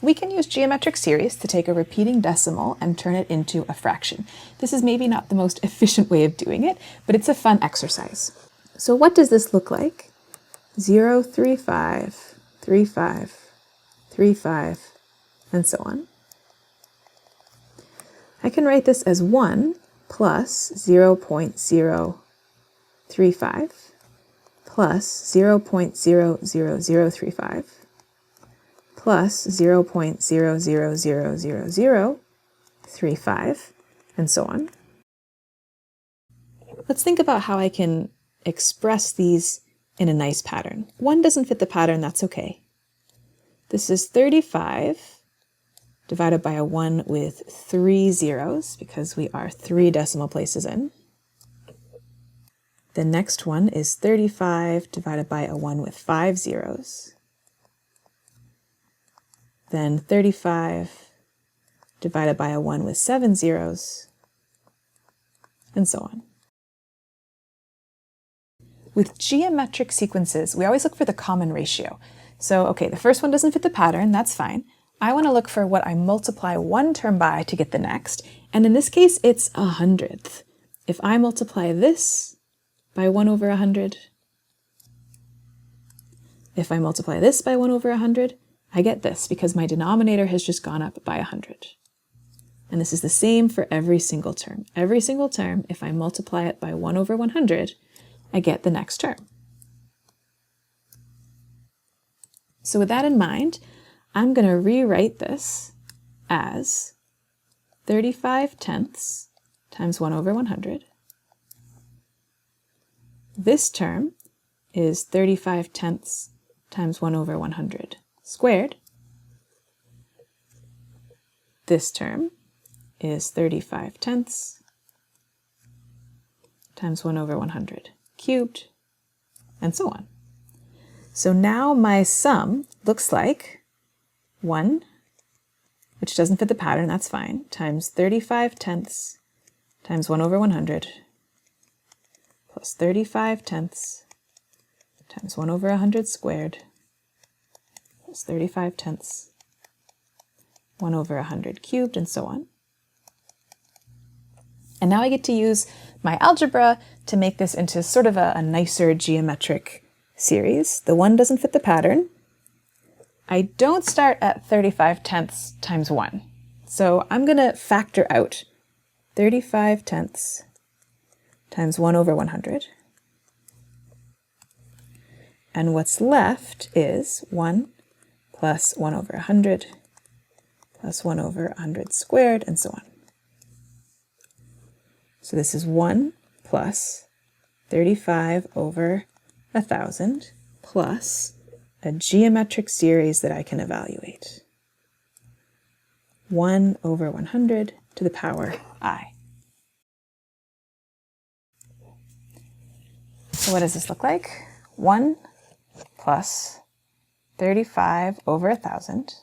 We can use geometric series to take a repeating decimal and turn it into a fraction. This is maybe not the most efficient way of doing it, but it's a fun exercise. So what does this look like? 0, 3, 5, 3, 5, 3, 5, and so on. I can write this as 1 plus 0.035 plus 0.00035 plus 0.000035, and so on. Let's think about how I can express these in a nice pattern. 1 doesn't fit the pattern, that's okay. This is 35 divided by a 1 with 3 zeros, because we are 3 decimal places in. The next one is 35 divided by a 1 with 5 zeros. Then 35 divided by a 1 with 7 zeros, and so on. With geometric sequences, we always look for the common ratio. So, okay, the first one doesn't fit the pattern, that's fine. I want to look for what I multiply one term by to get the next, and in this case, it's 100th. If I multiply this by 1 over 100, if I multiply this by 1 over 100, I get this because my denominator has just gone up by 100. And this is the same for every single term. Every single term, if I multiply it by 1 over 100, I get the next term. So with that in mind, I'm going to rewrite this as 35 tenths times 1 over 100. This term is 35 tenths times 1 over 100 squared. This term is 35 tenths times 1 over 100 cubed, and so on. So now my sum looks like 1, which doesn't fit the pattern, that's fine, times 35 tenths times 1 over 100 plus 35 tenths times 1 over 100 squared plus 35 tenths, 1 over 100 cubed, and so on. And now I get to use my algebra to make this into sort of a nicer geometric series. The 1 doesn't fit the pattern. I don't start at 35 tenths times 1. So I'm going to factor out 35 tenths times 1 over 100. And what's left is 1 plus 1 over 100 plus 1 over 100 squared, and so on. So this is 1 plus 35 over 1,000 plus a geometric series that I can evaluate. 1 over 100 to the power I. So what does this look like? 1 plus 35 over 1,000.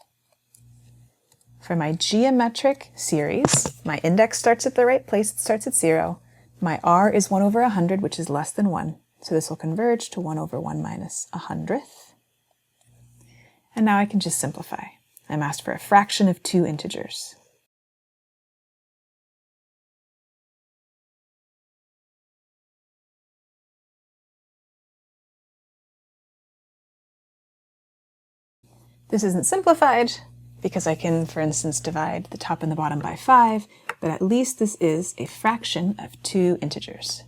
For my geometric series, my index starts at the right place, it starts at 0. My r is 1 over 100, which is less than 1. So this will converge to 1 over 1 minus 100th. And now I can just simplify. I'm asked for a fraction of 2 integers. This isn't simplified because I can, for instance, divide the top and the bottom by 5, but at least this is a fraction of 2 integers.